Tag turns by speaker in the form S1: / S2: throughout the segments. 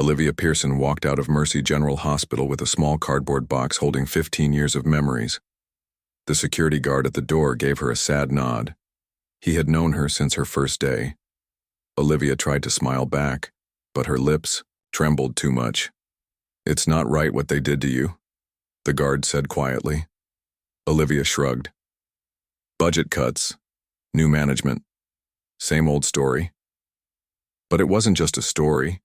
S1: Olivia Pearson walked out of Mercy General Hospital with a small cardboard box holding 15 years of memories. The security guard at the door gave her a sad nod. He had known her since her first day. Olivia tried to smile back, but her lips trembled too much. "It's not right what they did to you," the guard said quietly. Olivia shrugged. Budget cuts, new management, same old story. But it wasn't just a story.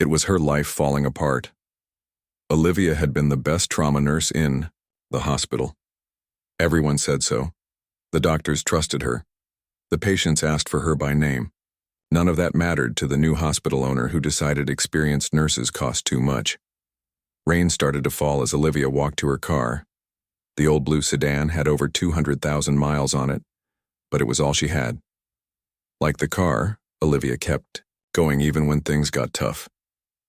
S1: It was her life falling apart. Olivia had been the best trauma nurse in the hospital. Everyone said so. The doctors trusted her. The patients asked for her by name. None of that mattered to the new hospital owner who decided experienced nurses cost too much. Rain started to fall as Olivia walked to her car. The old blue sedan had over 200,000 miles on it, but it was all she had. Like the car, Olivia kept going even when things got tough.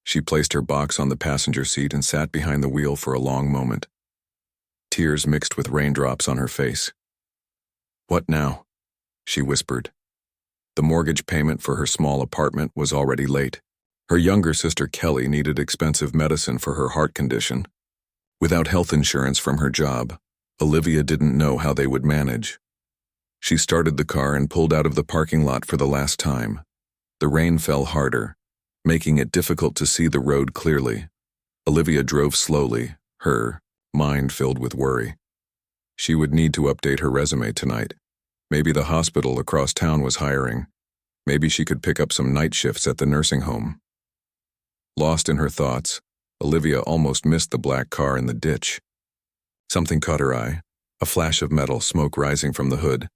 S1: She placed her box on the passenger seat and sat behind the wheel for a long moment. Tears mixed with raindrops on her face. "What now?" she whispered. The mortgage payment for her small apartment was already late. Her younger sister Kelly needed expensive medicine for her heart condition. Without health insurance from her job, Olivia didn't know how they would manage. She started the car and pulled out of the parking lot for the last time. The rain fell harder, making it difficult to see the road clearly. Olivia drove slowly, her mind filled with worry. She would need to update her resume tonight. Maybe the hospital across town was hiring. Maybe she could pick up some night shifts at the nursing home. Lost in her thoughts, Olivia almost missed the black car in the ditch. Something caught her eye, a flash of metal, smoke rising from the hood.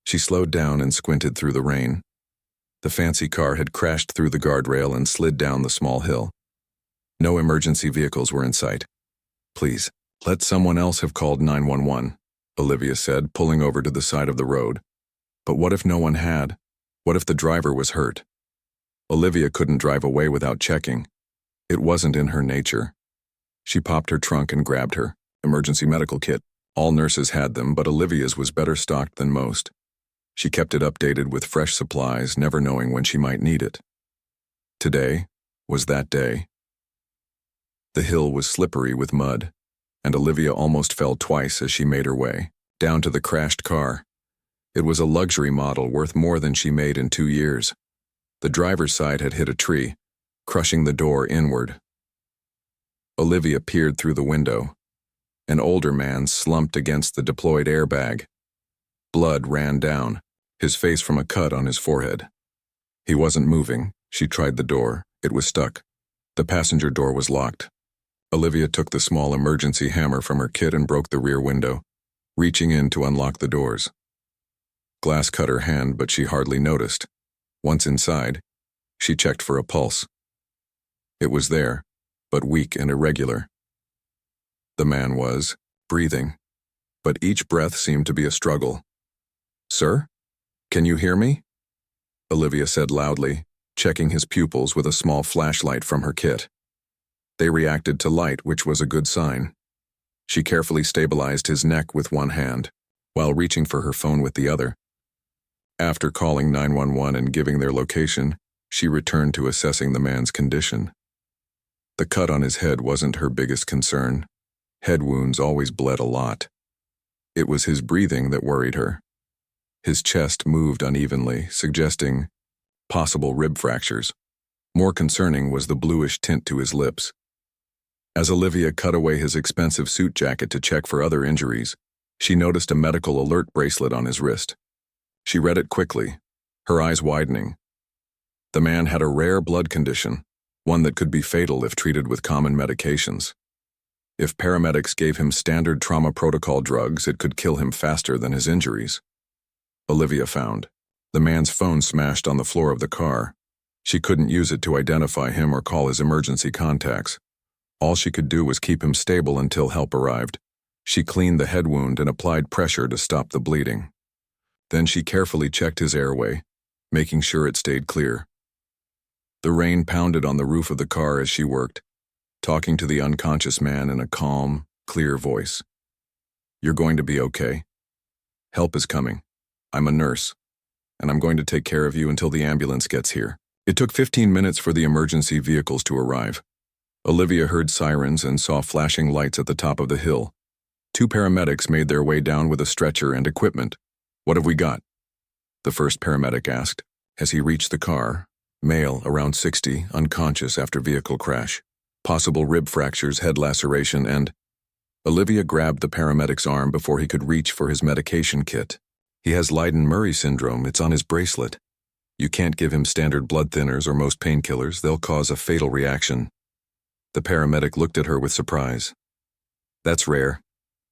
S1: She slowed down and squinted through the rain. The fancy car had crashed through the guardrail and slid down the small hill. No emergency vehicles were in sight. "Please, let someone else have called 911, Olivia said, pulling over to the side of the road. But what if no one had? What if the driver was hurt? Olivia couldn't drive away without checking. It wasn't in her nature. She popped her trunk and grabbed her emergency medical kit. All nurses had them, but Olivia's was better stocked than most. She kept it updated with fresh supplies, never knowing when she might need it. Today was that day. The hill was slippery with mud, and Olivia almost fell twice as she made her way down to the crashed car. It was a luxury model worth more than she made in 2 years. The driver's side had hit a tree, crushing the door inward. Olivia peered through the window. An older man slumped against the deployed airbag. Blood ran down, his face from a cut on his forehead. He wasn't moving. She tried the door. It was stuck. The passenger door was locked. Olivia took the small emergency hammer from her kit and broke the rear window, reaching in to unlock the doors. Glass cut her hand, but she hardly noticed. Once inside, she checked for a pulse. It was there, but weak and irregular. The man was breathing, but each breath seemed to be a struggle. "Sir? Can you hear me?" Olivia said loudly, checking his pupils with a small flashlight from her kit. They reacted to light, which was a good sign. She carefully stabilized his neck with one hand, while reaching for her phone with the other. After calling 911 and giving their location, she returned to assessing the man's condition. The cut on his head wasn't her biggest concern. Head wounds always bled a lot. It was his breathing that worried her. His chest moved unevenly, suggesting possible rib fractures. More concerning was the bluish tint to his lips. As Olivia cut away his expensive suit jacket to check for other injuries, she noticed a medical alert bracelet on his wrist. She read it quickly, her eyes widening. The man had a rare blood condition, one that could be fatal if treated with common medications. If paramedics gave him standard trauma protocol drugs, it could kill him faster than his injuries. Olivia found the man's phone smashed on the floor of the car. She couldn't use it to identify him or call his emergency contacts. All she could do was keep him stable until help arrived. She cleaned the head wound and applied pressure to stop the bleeding. Then she carefully checked his airway, making sure it stayed clear. The rain pounded on the roof of the car as she worked, talking to the unconscious man in a calm, clear voice. "You're going to be okay. Help is coming. I'm a nurse, and I'm going to take care of you until the ambulance gets here. It took 15 minutes for the emergency vehicles to arrive. Olivia heard sirens and saw flashing lights at the top of the hill. 2 paramedics made their way down with a stretcher and equipment. "What have we got?" the first paramedic asked, as he reached the car. Male, around 60, unconscious after vehicle crash. Possible rib fractures, head laceration, and... Olivia grabbed the paramedic's arm before he could reach for his medication kit. "He has Leiden-Murray syndrome. It's on his bracelet. You can't give him standard blood thinners or most painkillers. They'll cause a fatal reaction." The paramedic looked at her with surprise. "That's rare.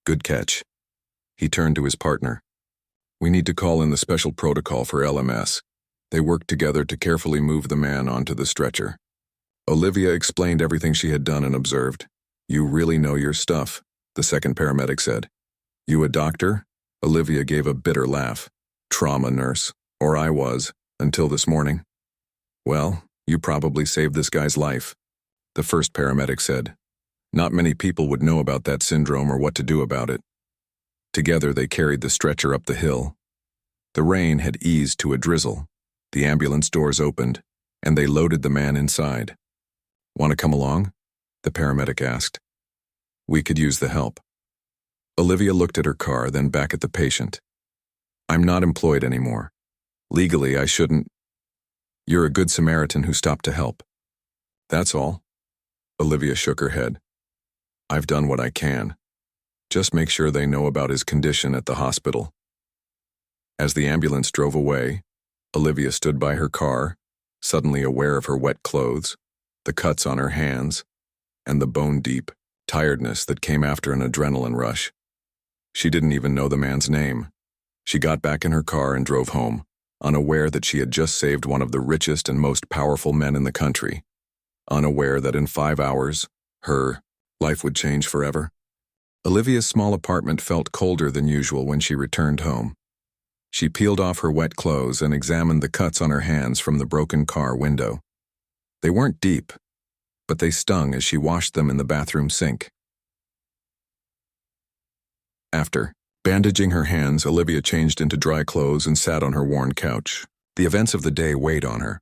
S1: Good catch." He turned to his partner. "We need to call in the special protocol for LMS." They worked together to carefully move the man onto the stretcher. Olivia explained everything she had done and observed. "You really know your stuff," the second paramedic said. "You a doctor?" Olivia gave a bitter laugh. "Trauma nurse. Or I was, until this morning." "Well, you probably saved this guy's life," the first paramedic said. "Not many people would know about that syndrome or what to do about it." Together they carried the stretcher up the hill. The rain had eased to a drizzle. The ambulance doors opened, and they loaded the man inside. "Want to come along?" the paramedic asked. "We could use the help." Olivia looked at her car, then back at the patient. "I'm not employed anymore. Legally, I shouldn't. You're a good Samaritan who stopped to help. That's all." Olivia shook her head. "I've done what I can. Just make sure they know about his condition at the hospital." As the ambulance drove away, Olivia stood by her car, suddenly aware of her wet clothes, the cuts on her hands, and the bone-deep tiredness that came after an adrenaline rush. She didn't even know the man's name. She got back in her car and drove home, unaware that she had just saved one of the richest and most powerful men in the country, unaware that in 5 hours, her life would change forever. Olivia's small apartment felt colder than usual when she returned home. She peeled off her wet clothes and examined the cuts on her hands from the broken car window. They weren't deep, but they stung as she washed them in the bathroom sink. After bandaging her hands, Olivia changed into dry clothes and sat on her worn couch. The events of the day weighed on her.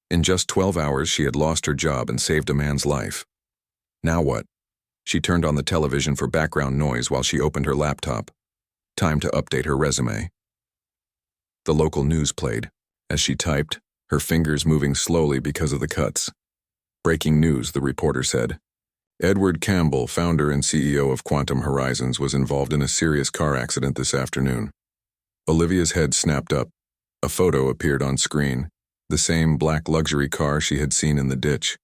S1: In just 12 hours, she had lost her job and saved a man's life. Now what? She turned on the television for background noise while she opened her laptop. Time to update her resume. The local news played. As she typed, her fingers moving slowly because of the cuts. "Breaking news," the reporter said. "Edward Campbell, founder and CEO of Quantum Horizons, was involved in a serious car accident this afternoon." Olivia's head snapped up. A photo appeared on screen, the same black luxury car she had seen in the ditch.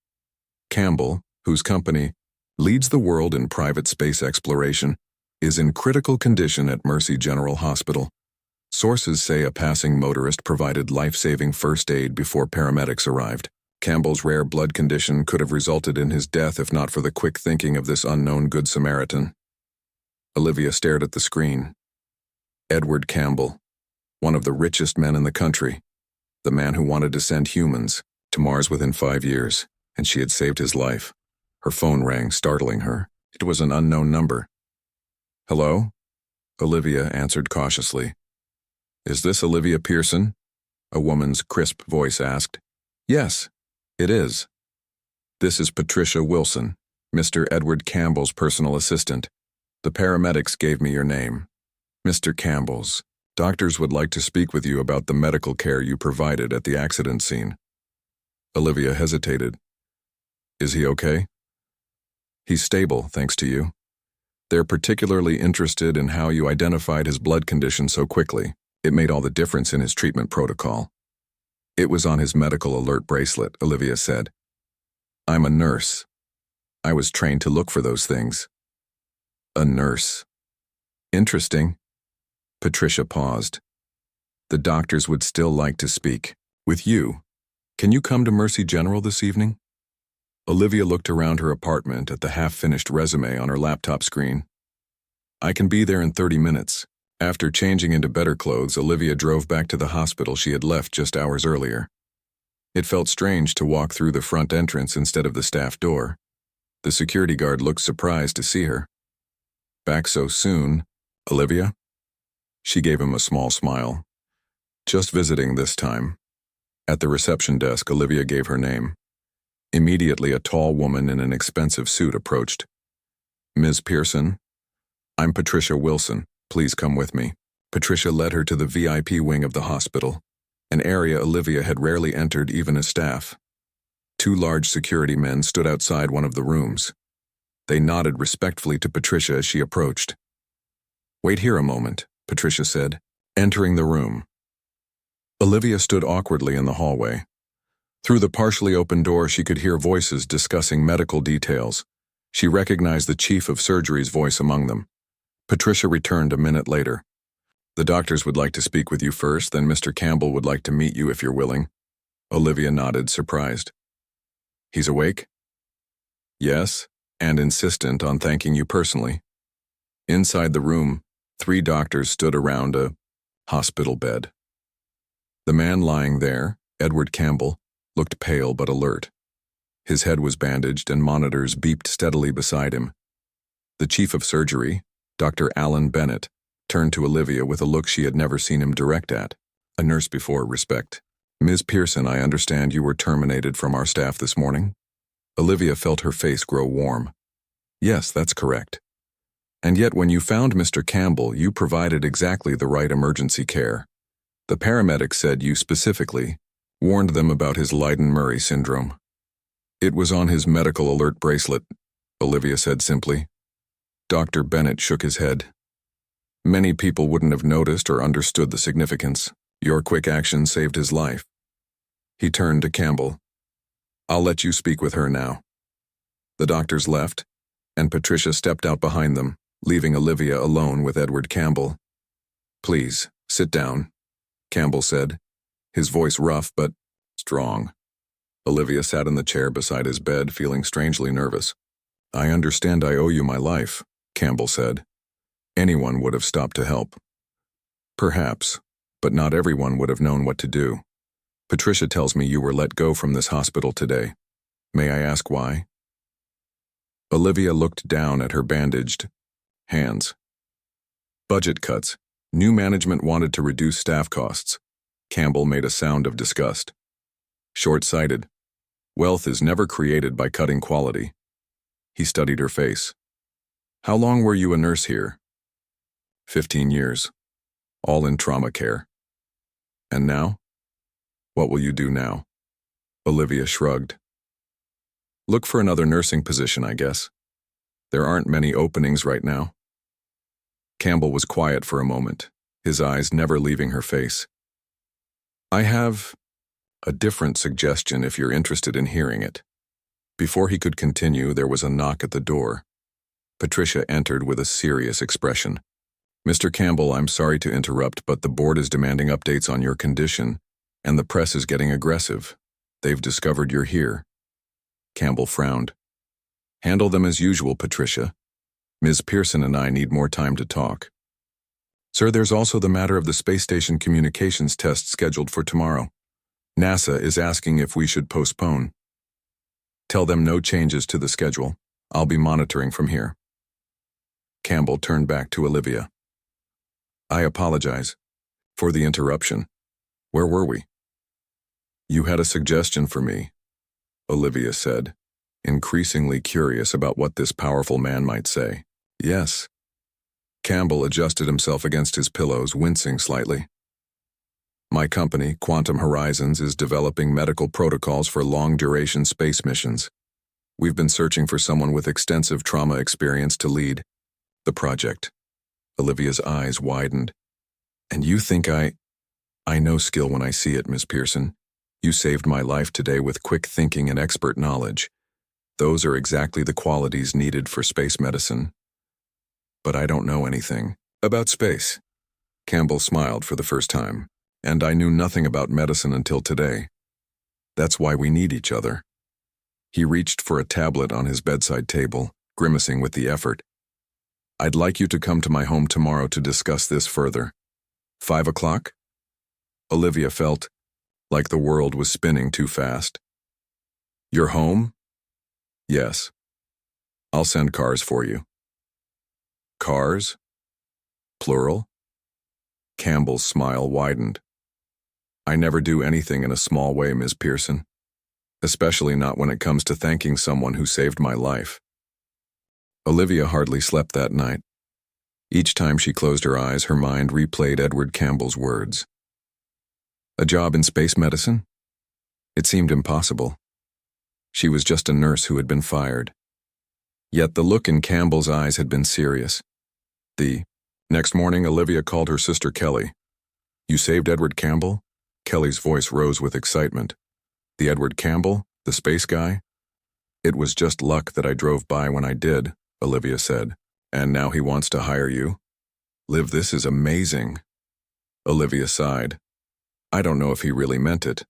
S1: Campbell, whose company leads the world in private space exploration, is in critical condition at Mercy General Hospital. Sources say a passing motorist provided life-saving first aid before paramedics arrived. Campbell's rare blood condition could have resulted in his death if not for the quick thinking of this unknown Good Samaritan. Olivia stared at the screen. Edward Campbell, one of the richest men in the country, the man who wanted to send humans to Mars within 5 years, and she had saved his life. Her phone rang, startling her. It was an unknown number. "Hello?" Olivia answered cautiously. "Is this Olivia Pearson?" a woman's crisp voice asked. "Yes, it is. This is Patricia Wilson, Mr. Edward Campbell's personal assistant. The paramedics gave me your name." "Mr. Campbell's. Doctors would like to speak with you about the medical care you provided at the accident scene." Olivia hesitated. "Is he okay?" "He's stable, thanks to you. They're particularly interested in how you identified his blood condition so quickly. It made all the difference in his treatment protocol." "It was on his medical alert bracelet," Olivia said. "I'm a nurse. I was trained to look for those things." "A nurse. Interesting." Patricia paused. "The doctors would still like to speak with you. Can you come to Mercy General this evening?" Olivia looked around her apartment at the half-finished resume on her laptop screen. "I can be there in 30 minutes. After changing into better clothes, Olivia drove back to the hospital she had left just hours earlier. It felt strange to walk through the front entrance instead of the staff door. The security guard looked surprised to see her. "Back so soon, Olivia?" She gave him a small smile. "Just visiting this time." At the reception desk, Olivia gave her name. Immediately, a tall woman in an expensive suit approached. "Ms. Pearson, I'm Patricia Wilson. Please come with me." Patricia led her to the VIP wing of the hospital, an area Olivia had rarely entered even as staff. Two large security men stood outside one of the rooms. They nodded respectfully to Patricia as she approached. "Wait here a moment," Patricia said, entering the room. Olivia stood awkwardly in the hallway. Through the partially open door, she could hear voices discussing medical details. She recognized the chief of surgery's voice among them. Patricia returned a minute later. "The doctors would like to speak with you first, then Mr. Campbell would like to meet you if you're willing." Olivia nodded, surprised. "He's awake?" "Yes, and insistent on thanking you personally." Inside the room, 3 doctors stood around a hospital bed. The man lying there, Edward Campbell, looked pale but alert. His head was bandaged and monitors beeped steadily beside him. The chief of surgery, Dr. Alan Bennett, turned to Olivia with a look she had never seen him direct at, a nurse before respect. "Ms. Pearson, I understand you were terminated from our staff this morning?" Olivia felt her face grow warm. "Yes, that's correct. And yet when you found Mr. Campbell, you provided exactly the right emergency care. The paramedics said you specifically warned them about his Leiden-Murray syndrome." "It was on his medical alert bracelet," Olivia said simply. Dr. Bennett shook his head. "Many people wouldn't have noticed or understood the significance. Your quick action saved his life." He turned to Campbell. "I'll let you speak with her now." The doctors left, and Patricia stepped out behind them, leaving Olivia alone with Edward Campbell. "Please, sit down," Campbell said, his voice rough but strong. Olivia sat in the chair beside his bed, feeling strangely nervous. "I understand I owe you my life," Campbell said. "Anyone would have stopped to help." "Perhaps, but not everyone would have known what to do. Patricia tells me you were let go from this hospital today. May I ask why?" Olivia looked down at her bandaged hands. "Budget cuts. New management wanted to reduce staff costs." Campbell made a sound of disgust. "Short-sighted. Wealth is never created by cutting quality." He studied her face. "How long were you a nurse here?" 15 years. All in trauma care." "And now? What will you do now?" Olivia shrugged. "Look for another nursing position, I guess. There aren't many openings right now." Campbell was quiet for a moment, his eyes never leaving her face. "I have a different suggestion if you're interested in hearing it." Before he could continue, there was a knock at the door. Patricia entered with a serious expression. "Mr. Campbell, I'm sorry to interrupt, but the board is demanding updates on your condition, and the press is getting aggressive. They've discovered you're here." Campbell frowned. "Handle them as usual, Patricia. Ms. Pearson and I need more time to talk." "Sir, there's also the matter of the space station communications test scheduled for tomorrow. NASA is asking if we should postpone." "Tell them no changes to the schedule. I'll be monitoring from here." Campbell turned back to Olivia. "I apologize for the interruption. Where were we?" "You had a suggestion for me," Olivia said, increasingly curious about what this powerful man might say. "Yes." Campbell adjusted himself against his pillows, wincing slightly. "My company, Quantum Horizons, is developing medical protocols for long-duration space missions. We've been searching for someone with extensive trauma experience to lead the project." Olivia's eyes widened. "And you think I know skill when I see it, Miss Pearson. You saved my life today with quick thinking and expert knowledge. Those are exactly the qualities needed for space medicine. But I don't know anything about space." Campbell smiled for the first time. "And I knew nothing about medicine until today. That's why we need each other." He reached for a tablet on his bedside table, grimacing with the effort. "I'd like you to come to my home tomorrow to discuss this further. 5 o'clock?" Olivia felt like the world was spinning too fast. "Your home?" "Yes. I'll send cars for you." "Cars? Plural?" Campbell's smile widened. I never do anything in a small way, Ms. Pearson. Especially not when it comes to thanking someone who saved my life. Olivia hardly slept that night. Each time she closed her eyes, her mind replayed Edward Campbell's words. A job in space medicine? It seemed impossible. She was just a nurse who had been fired. Yet the look in Campbell's eyes had been serious. The next morning, Olivia called her sister Kelly. You saved Edward Campbell? Kelly's voice rose with excitement. The Edward Campbell? The space guy? It was just luck that I drove by when I did, Olivia said. And now he wants to hire you? Liv, this is amazing. Olivia sighed. I don't know if he really meant it.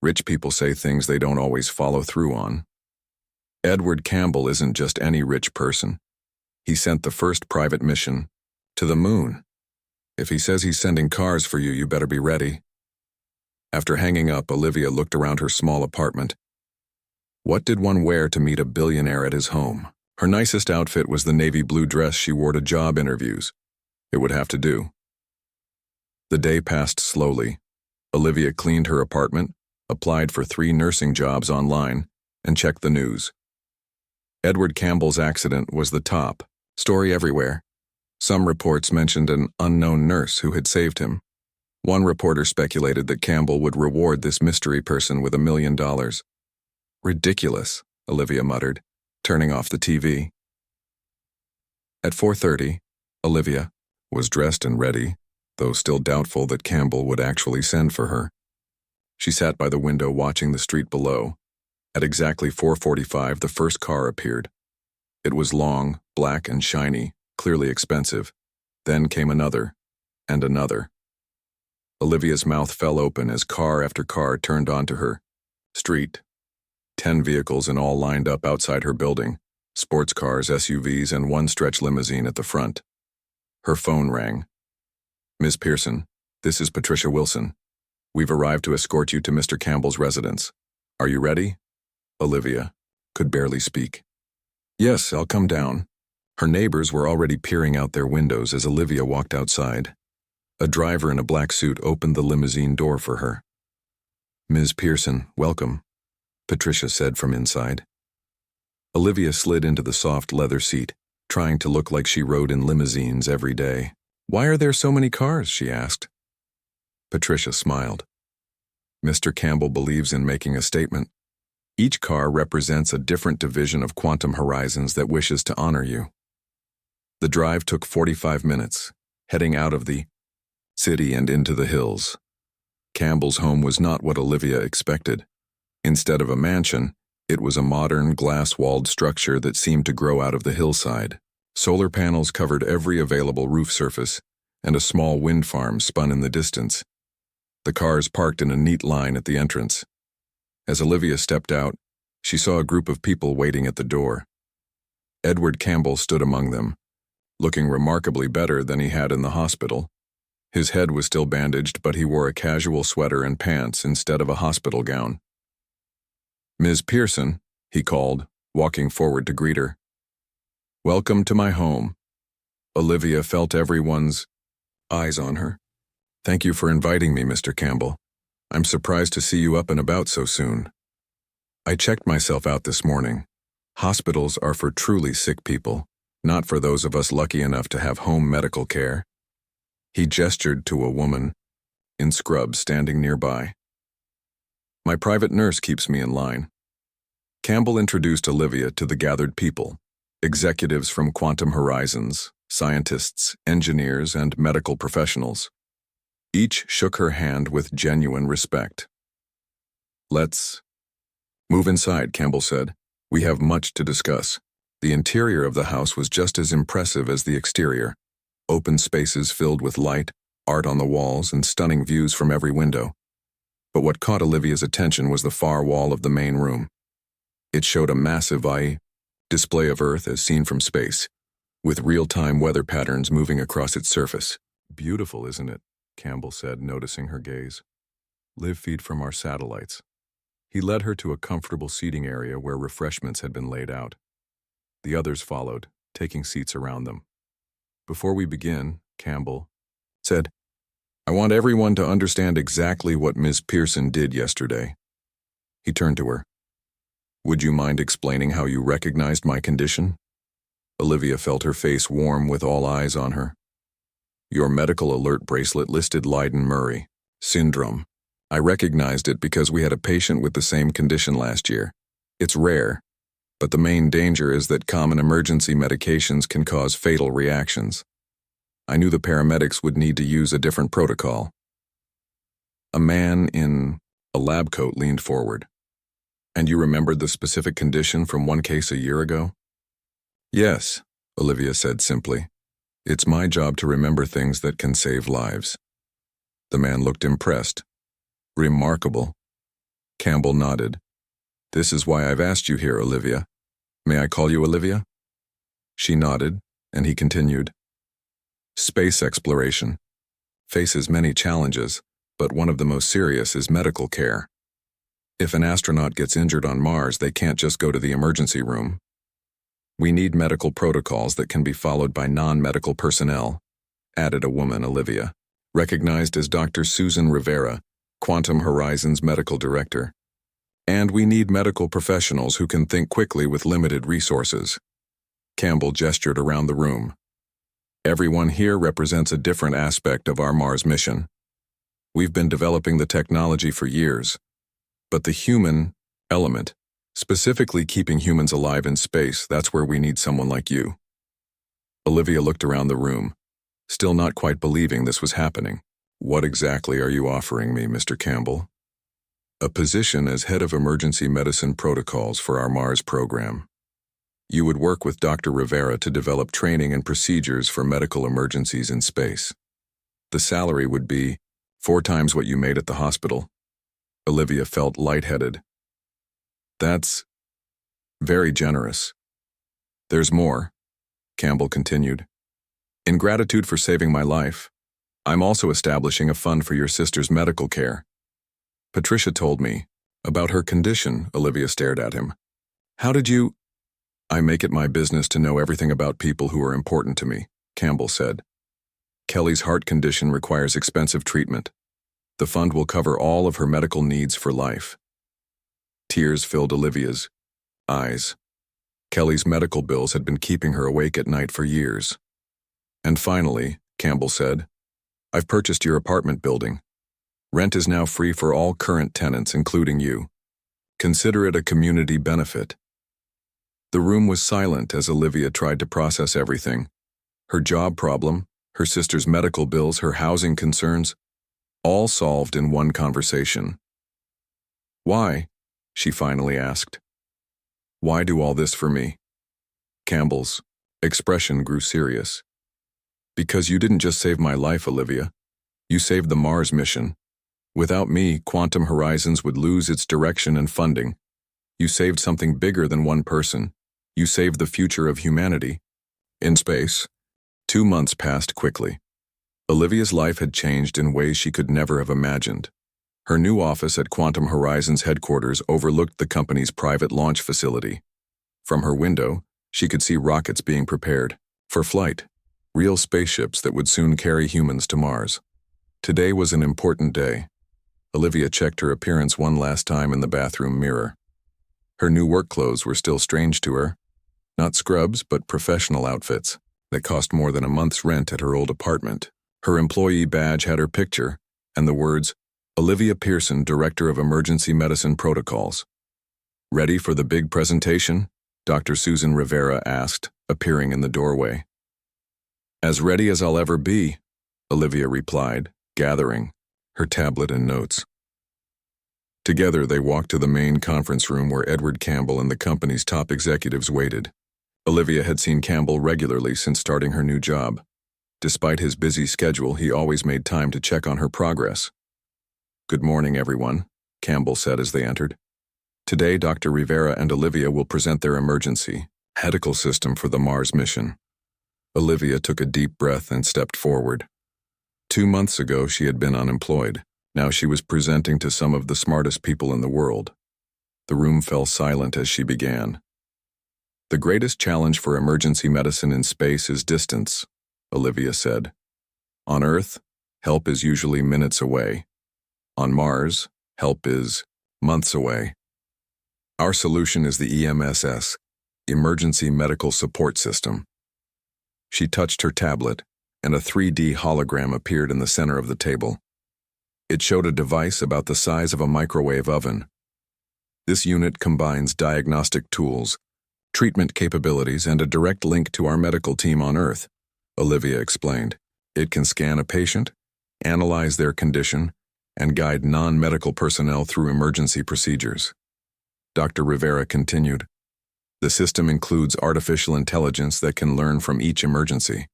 S1: Rich people say things they don't always follow through on. Edward Campbell isn't just any rich person. He sent the first private mission to the moon. If he says he's sending cars for you, you better be ready. After hanging up, Olivia looked around her small apartment. What did one wear to meet a billionaire at his home? Her nicest outfit was the navy blue dress she wore to job interviews. It would have to do. The day passed slowly. Olivia cleaned her apartment, applied for 3 nursing jobs online, and checked the news. Edward Campbell's accident was the top story everywhere. Some reports mentioned an unknown nurse who had saved him. One reporter speculated that Campbell would reward this mystery person with $1 million. Ridiculous, Olivia muttered, turning off the TV. At 4:30, Olivia was dressed and ready, though still doubtful that Campbell would actually send for her. She sat by the window watching the street below. At exactly 4:45, the first car appeared. It was long, black and shiny, clearly expensive. Then came another, and another. Olivia's mouth fell open as car after car turned onto her street. 10 vehicles in all lined up outside her building, sports cars, SUVs, and one stretch limousine at the front. Her phone rang. Ms. Pearson, this is Patricia Wilson. We've arrived to escort you to Mr. Campbell's residence. Are you ready? Olivia could barely speak. Yes, I'll come down. Her neighbors were already peering out their windows as Olivia walked outside. A driver in a black suit opened the limousine door for her. Ms. Pearson, welcome, Patricia said from inside. Olivia slid into the soft leather seat, trying to look like she rode in limousines every day. Why are there so many cars? She asked. Patricia smiled. Mr. Campbell believes in making a statement. Each car represents a different division of Quantum Horizons that wishes to honor you. The drive took 45 minutes, heading out of the city and into the hills. Campbell's home was not what Olivia expected. Instead of a mansion, it was a modern, glass-walled structure that seemed to grow out of the hillside. Solar panels covered every available roof surface, and a small wind farm spun in the distance. The cars parked in a neat line at the entrance. As Olivia stepped out, she saw a group of people waiting at the door. Edward Campbell stood among them, looking remarkably better than he had in the hospital. His head was still bandaged, but he wore a casual sweater and pants instead of a hospital gown. Ms. Pearson, he called, walking forward to greet her. Welcome to my home. Olivia felt everyone's eyes on her. Thank you for inviting me, Mr. Campbell. I'm surprised to see you up and about so soon. I checked myself out this morning. Hospitals are for truly sick people, not for those of us lucky enough to have home medical care. He gestured to a woman in scrubs standing nearby. My private nurse keeps me in line. Campbell introduced Olivia to the gathered people, executives from Quantum Horizons, scientists, engineers, and medical professionals. Each shook her hand with genuine respect. Let's move inside, Campbell said. We have much to discuss. The interior of the house was just as impressive as the exterior. Open spaces filled with light, art on the walls, and stunning views from every window. But what caught Olivia's attention was the far wall of the main room. It showed a massive display of Earth as seen from space, with real-time weather patterns moving across its surface. Beautiful, isn't it? Campbell said, noticing her gaze. Live feed from our satellites. He led her to a comfortable seating area where refreshments had been laid out. The others followed, taking seats around them. Before we begin, Campbell said, I want everyone to understand exactly what Ms. Pearson did yesterday. He turned to her. Would you mind explaining how you recognized my condition? Olivia felt her face warm with all eyes on her. Your medical alert bracelet listed Leiden-Murray syndrome. I recognized it because we had a patient with the same condition last year. It's rare, but the main danger is that common emergency medications can cause fatal reactions. I knew the paramedics would need to use a different protocol. A man in a lab coat leaned forward. And you remembered the specific condition from one case a year ago? Yes, Olivia said simply. It's my job to remember things that can save lives. The man looked impressed. Remarkable. Campbell nodded. This is why I've asked you here, Olivia. May I call you Olivia? She nodded, and he continued. Space exploration faces many challenges, but one of the most serious is medical care. If an astronaut gets injured on Mars, they can't just go to the emergency room. We need medical protocols that can be followed by non-medical personnel, added a woman, Olivia, recognized as Dr. Susan Rivera, Quantum Horizons medical director. And we need medical professionals who can think quickly with limited resources. Campbell gestured around the room. Everyone here represents a different aspect of our Mars mission. We've been developing the technology for years, but the human element, specifically keeping humans alive in space, that's where we need someone like you. Olivia looked around the room, still not quite believing this was happening. What exactly are you offering me, Mr. Campbell? A position as head of emergency medicine protocols for our Mars program. You would work with Dr. Rivera to develop training and procedures for medical emergencies in space. The salary would be 4 times what you made at the hospital. Olivia felt lightheaded. That's very generous. There's more, Campbell continued. In gratitude for saving my life, I'm also establishing a fund for your sister's medical care. Patricia told me about her condition. Olivia stared at him. How did you? I make it my business to know everything about people who are important to me, Campbell said. Kelly's heart condition requires expensive treatment. The fund will cover all of her medical needs for life. Tears filled Olivia's eyes. Kelly's medical bills had been keeping her awake at night for years. And finally, Campbell said, I've purchased your apartment building. Rent is now free for all current tenants, including you. Consider it a community benefit. The room was silent as Olivia tried to process everything. Her job problem, her sister's medical bills, her housing concerns, all solved in one conversation. Why? She finally asked. Why do all this for me? Campbell's expression grew serious. Because you didn't just save my life, Olivia. You saved the Mars mission. Without me, Quantum Horizons would lose its direction and funding. You saved something bigger than one person. You saved the future of humanity. In space, 2 months passed quickly. Olivia's life had changed in ways she could never have imagined. Her new office at Quantum Horizons headquarters overlooked the company's private launch facility. From her window, she could see rockets being prepared for flight, real spaceships that would soon carry humans to Mars. Today was an important day. Olivia checked her appearance one last time in the bathroom mirror. Her new work clothes were still strange to her. Not scrubs, but professional outfits that cost more than a month's rent at her old apartment. Her employee badge had her picture and the words, Olivia Pearson, Director of Emergency Medicine Protocols. Ready for the big presentation? Dr. Susan Rivera asked, appearing in the doorway. As ready as I'll ever be, Olivia replied, gathering her tablet and notes. Together, they walked to the main conference room where Edward Campbell and the company's top executives waited. Olivia had seen Campbell regularly since starting her new job. Despite his busy schedule, he always made time to check on her progress. Good morning, everyone, Campbell said as they entered. Today, Dr. Rivera and Olivia will present their emergency medical system for the Mars mission. Olivia took a deep breath and stepped forward. 2 months ago, she had been unemployed. Now she was presenting to some of the smartest people in the world. The room fell silent as she began. The greatest challenge for emergency medicine in space is distance, Olivia said. On Earth, help is usually minutes away. On Mars, help is months away. Our solution is the EMSS, Emergency Medical Support System. She touched her tablet, and a 3D hologram appeared in the center of the table. It showed a device about the size of a microwave oven. This unit combines diagnostic tools, treatment capabilities, and a direct link to our medical team on Earth, Olivia explained. It can scan a patient, analyze their condition, and guide non-medical personnel through emergency procedures. Dr. Rivera continued, the system includes artificial intelligence that can learn from each emergency.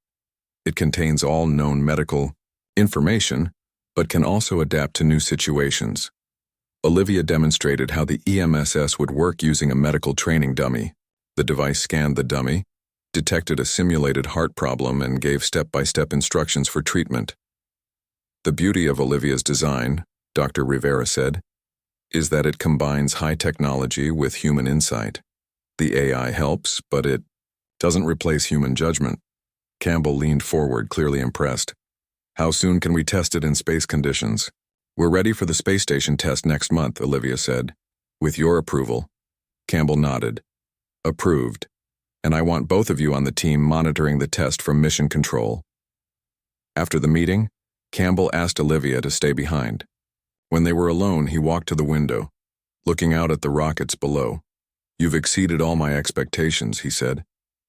S1: It contains all known medical information, but can also adapt to new situations. Olivia demonstrated how the EMSS would work using a medical training dummy. The device scanned the dummy, detected a simulated heart problem, and gave step-by-step instructions for treatment. The beauty of Olivia's design, Dr. Rivera said, is that it combines high technology with human insight. The AI helps, but it doesn't replace human judgment. Campbell leaned forward, clearly impressed. How soon can we test it in space conditions? We're ready for the space station test next month, Olivia said. With your approval. Campbell nodded. Approved. And I want both of you on the team monitoring the test from mission control. After the meeting, Campbell asked Olivia to stay behind. When they were alone, he walked to the window, looking out at the rockets below. You've exceeded all my expectations, he said.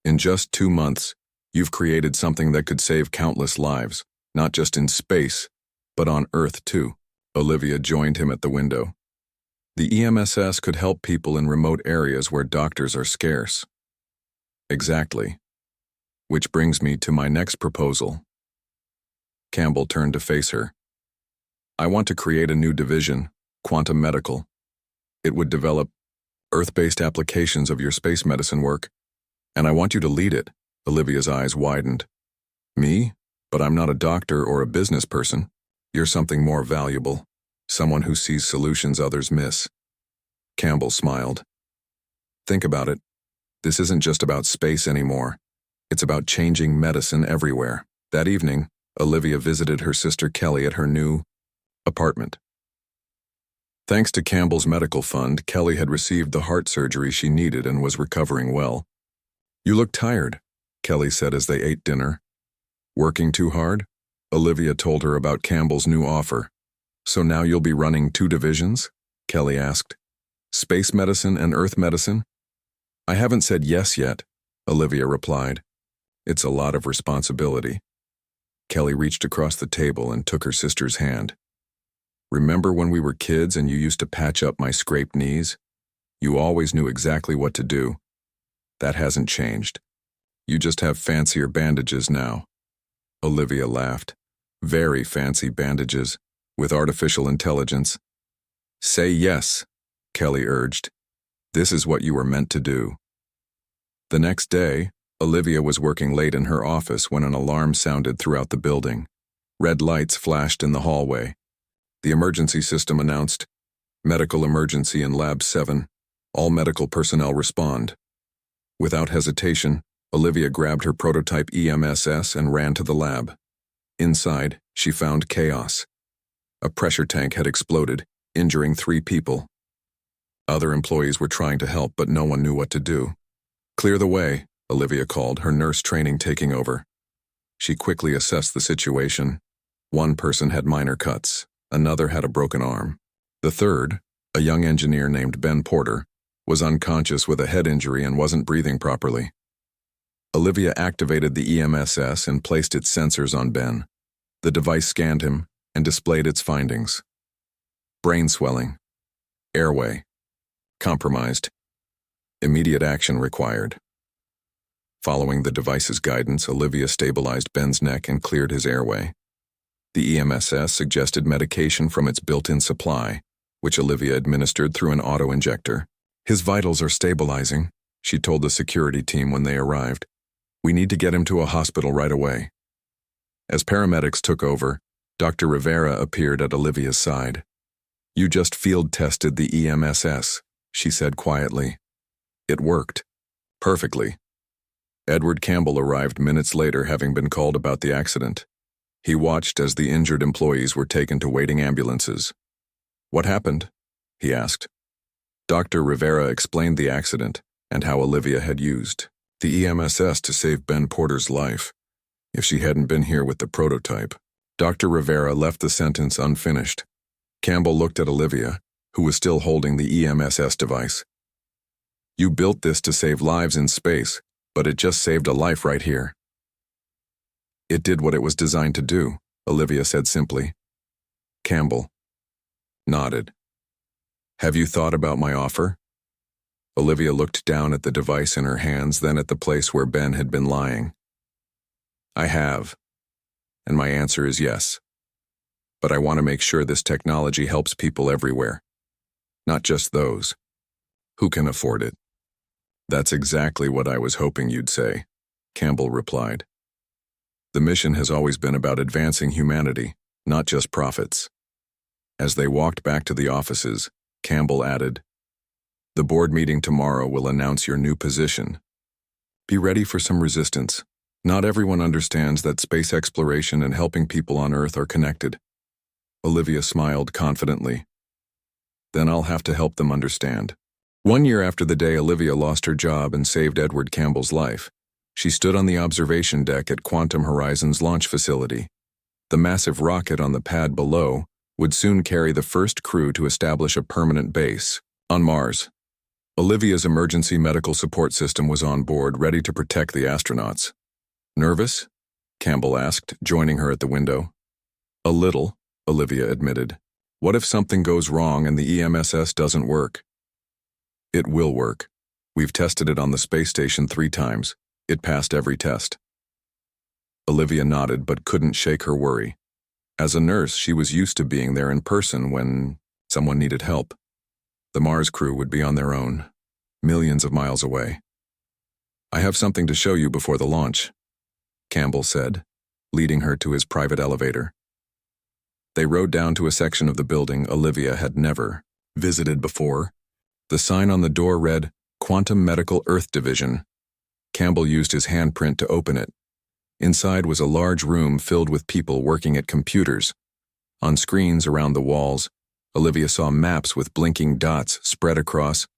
S1: In just 2 months, you've created something that could save countless lives, not just in space, but on Earth too. Olivia joined him at the window. The EMSS could help people in remote areas where doctors are scarce. Exactly. Which brings me to my next proposal. Campbell turned to face her. I want to create a new division, Quantum Medical. It would develop Earth-based applications of your space medicine work, and I want you to lead it. Olivia's eyes widened. Me? But I'm not a doctor or a business person. You're something more valuable, someone who sees solutions others miss. Campbell smiled. Think about it. This isn't just about space anymore. It's about changing medicine everywhere. That evening, Olivia visited her sister Kelly at her new apartment. Thanks to Campbell's medical fund, Kelly had received the heart surgery she needed and was recovering well. You look tired, Kelly said as they ate dinner. Working too hard? Olivia told her about Campbell's new offer. So now you'll be running 2 divisions? Kelly asked. Space medicine and Earth medicine? I haven't said yes yet, Olivia replied. It's a lot of responsibility. Kelly reached across the table and took her sister's hand. Remember when we were kids and you used to patch up my scraped knees? You always knew exactly what to do. That hasn't changed. You just have fancier bandages now. Olivia laughed. Very fancy bandages, with artificial intelligence. Say yes, Kelly urged. This is what you were meant to do. The next day, Olivia was working late in her office when an alarm sounded throughout the building. Red lights flashed in the hallway. The emergency system announced, Medical emergency in Lab 7. All medical personnel respond. Without hesitation, Olivia grabbed her prototype EMSS and ran to the lab. Inside, she found chaos. A pressure tank had exploded, injuring 3 people. Other employees were trying to help, but no one knew what to do. Clear the way, Olivia called, her nurse training taking over. She quickly assessed the situation. 1 person had minor cuts. Another had a broken arm. The third, a young engineer named Ben Porter, was unconscious with a head injury and wasn't breathing properly. Olivia activated the EMSS and placed its sensors on Ben. The device scanned him and displayed its findings. Brain swelling. Airway. Compromised. Immediate action required. Following the device's guidance, Olivia stabilized Ben's neck and cleared his airway. The EMSS suggested medication from its built-in supply, which Olivia administered through an auto-injector. His vitals are stabilizing, she told the security team when they arrived. We need to get him to a hospital right away. As paramedics took over, Dr. Rivera appeared at Olivia's side. You just field-tested the EMSS, she said quietly. It worked. Perfectly. Edward Campbell arrived minutes later, having been called about the accident. He watched as the injured employees were taken to waiting ambulances. "What happened?" he asked. Dr. Rivera explained the accident and how Olivia had used the EMSS to save Ben Porter's life. If she hadn't been here with the prototype. Dr. Rivera left the sentence unfinished. Campbell looked at Olivia, who was still holding the EMSS device. "You built this to save lives in space, but it just saved a life right here." "It did what it was designed to do," Olivia said simply. Campbell nodded. "Have you thought about my offer?" Olivia looked down at the device in her hands, then at the place where Ben had been lying. "I have, and my answer is yes. But I want to make sure this technology helps people everywhere, not just those who can afford it." "That's exactly what I was hoping you'd say," Campbell replied. "The mission has always been about advancing humanity, not just profits." As they walked back to the offices, Campbell added, "The board meeting tomorrow will announce your new position. Be ready for some resistance. Not everyone understands that space exploration and helping people on Earth are connected." Olivia smiled confidently. "Then I'll have to help them understand." 1 year after the day Olivia lost her job and saved Edward Campbell's life, she stood on the observation deck at Quantum Horizons launch facility. The massive rocket on the pad below would soon carry the first crew to establish a permanent base on Mars. Olivia's emergency medical support system was on board, ready to protect the astronauts. "Nervous?" Campbell asked, joining her at the window. "A little," Olivia admitted. "What if something goes wrong and the EMSS doesn't work?" "It will work. We've tested it on the space station 3 times. It passed every test." Olivia nodded but couldn't shake her worry. As a nurse, she was used to being there in person when someone needed help. The Mars crew would be on their own, millions of miles away. "I have something to show you before the launch," Campbell said, leading her to his private elevator. They rode down to a section of the building Olivia had never visited before. The sign on the door read, "Quantum Medical Earth Division." Campbell used his handprint to open it. Inside was a large room filled with people working at computers. On screens around the walls, Olivia saw maps with blinking dots spread across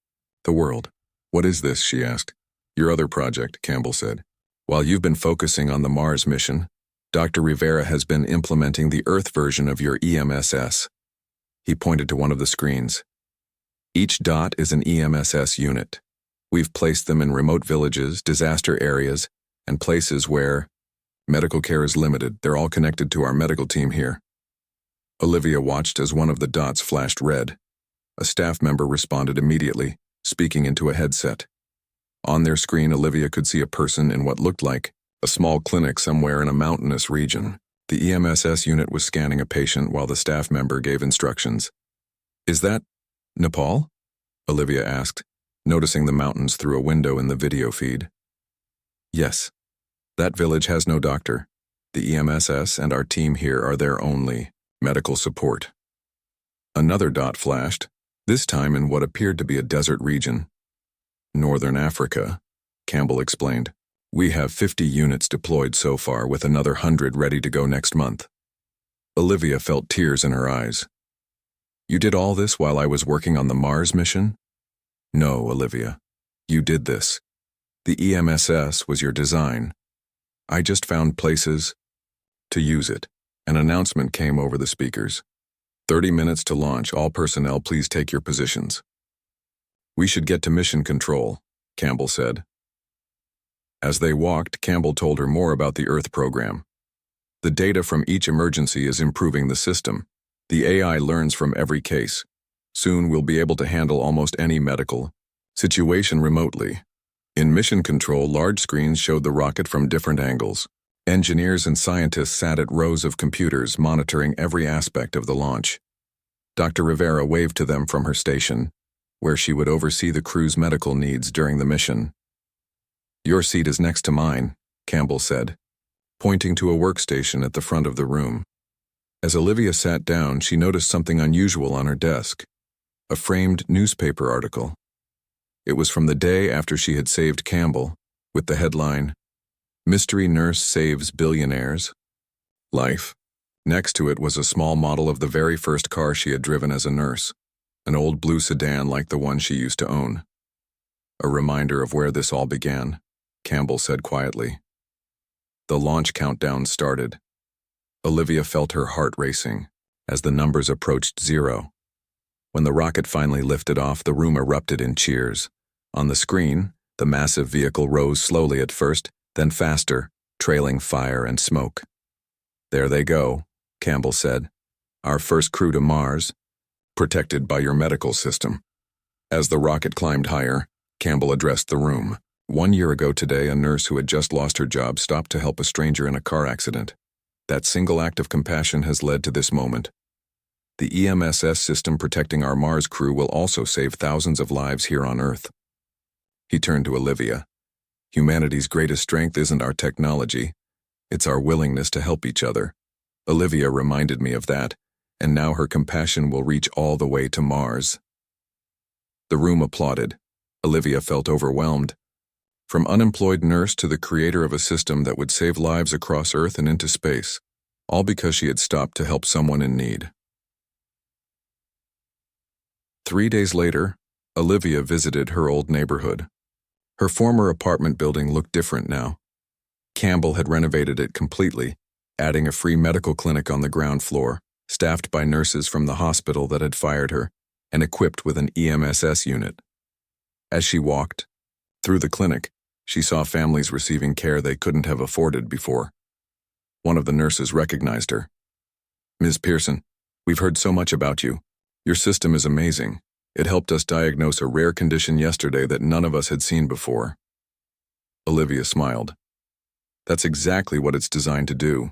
S1: the world. "What is this?" she asked. "Your other project," Campbell said. "While you've been focusing on the Mars mission, Dr. Rivera has been implementing the Earth version of your EMSS." He pointed to one of the screens. "Each dot is an EMSS unit. We've placed them in remote villages, disaster areas, and places where medical care is limited. They're all connected to our medical team here." Olivia watched as one of the dots flashed red. A staff member responded immediately, speaking into a headset. On their screen, Olivia could see a person in what looked like a small clinic somewhere in a mountainous region. The EMSS unit was scanning a patient while the staff member gave instructions. "Is that Nepal?" Olivia asked, noticing the mountains through a window in the video feed. "Yes. That village has no doctor. The EMSS and our team here are their only medical support." Another dot flashed, this time in what appeared to be a desert region. "Northern Africa," Campbell explained. "We have 50 units deployed so far, with another 100 ready to go next month." Olivia felt tears in her eyes. "You did all this while I was working on the Mars mission?" "No, Olivia. You did this. The EMSS was your design. I just found places to use it." An announcement came over the speakers. 30 minutes to launch. All personnel, please take your positions." "We should get to mission control," Campbell said. As they walked, Campbell told her more about the Earth program. "The data from each emergency is improving the system. The AI learns from every case. Soon we'll be able to handle almost any medical situation remotely." In mission control, large screens showed the rocket from different angles. Engineers and scientists sat at rows of computers monitoring every aspect of the launch. Dr. Rivera waved to them from her station, where she would oversee the crew's medical needs during the mission. "Your seat is next to mine," Campbell said, pointing to a workstation at the front of the room. As Olivia sat down, she noticed something unusual on her desk. A framed newspaper article. It was from the day after she had saved Campbell, with the headline, "Mystery Nurse Saves Billionaire's Life." Next to it was a small model of the very first car she had driven as a nurse, an old blue sedan like the one she used to own. A reminder of where this all began, Campbell said quietly. The launch countdown started. Olivia felt her heart racing as the numbers approached 0. When the rocket finally lifted off, the room erupted in cheers. On the screen, the massive vehicle rose slowly at first, then faster, trailing fire and smoke. "There they go," Campbell said. "Our first crew to Mars, protected by your medical system." As the rocket climbed higher, Campbell addressed the room. 1 year ago today, a nurse who had just lost her job stopped to help a stranger in a car accident. That single act of compassion has led to this moment. The EMSS system protecting our Mars crew will also save thousands of lives here on Earth. He turned to Olivia. Humanity's greatest strength isn't our technology, it's our willingness to help each other. Olivia reminded me of that, and now her compassion will reach all the way to Mars. The room applauded. Olivia felt overwhelmed. From unemployed nurse to the creator of a system that would save lives across Earth and into space, all because she had stopped to help someone in need. 3 days later, Olivia visited her old neighborhood. Her former apartment building looked different now. Campbell had renovated it completely, adding a free medical clinic on the ground floor, staffed by nurses from the hospital that had fired her, and equipped with an EMSS unit. As she walked through the clinic, she saw families receiving care they couldn't have afforded before. One of the nurses recognized her. "Ms. Pearson, we've heard so much about you. Your system is amazing. It helped us diagnose a rare condition yesterday that none of us had seen before." Olivia smiled. "That's exactly what it's designed to do."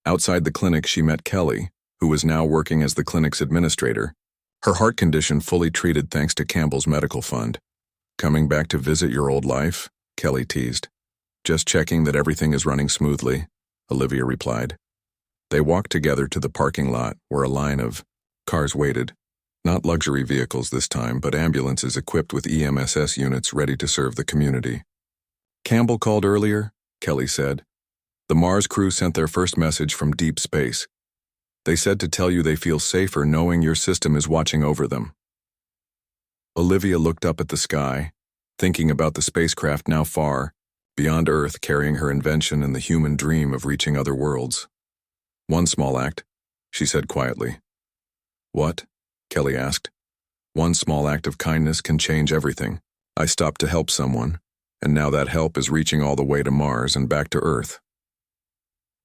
S1: Outside the clinic, she met Kelly, who was now working as the clinic's administrator, her heart condition fully treated thanks to Campbell's medical fund. "Coming back to visit your old life?" Kelly teased. "Just checking that everything is running smoothly," Olivia replied. They walked together to the parking lot where a line of cars waited. Not luxury vehicles this time, but ambulances equipped with EMSS units ready to serve the community. "Campbell called earlier," Kelly said. "The Mars crew sent their first message from deep space. They said to tell you they feel safer knowing your system is watching over them." Olivia looked up at the sky, thinking about the spacecraft now far, beyond Earth, carrying her invention and the human dream of reaching other worlds. "One small act," she said quietly. "What?" Kelly asked. "One small act of kindness can change everything. I stopped to help someone, and now that help is reaching all the way to Mars and back to Earth."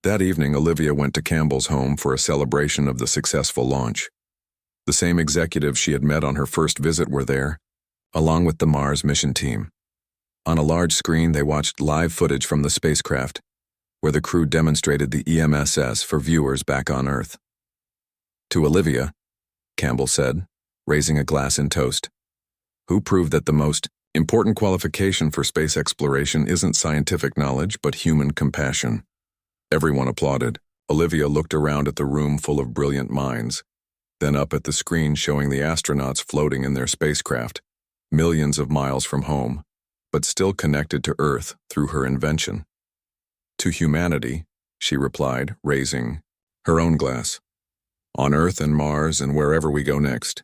S1: That evening, Olivia went to Campbell's home for a celebration of the successful launch. The same executives she had met on her first visit were there, along with the Mars mission team. On a large screen, they watched live footage from the spacecraft, where the crew demonstrated the EMSS for viewers back on Earth. To Olivia, Campbell said, raising a glass in toast, who proved that the most important qualification for space exploration isn't scientific knowledge but human compassion. Everyone applauded. Olivia looked around at the room full of brilliant minds, then up at the screen showing the astronauts floating in their spacecraft, millions of miles from home, but still connected to Earth through her invention. "To humanity," she replied, raising her own glass. "On Earth and Mars and wherever we go next,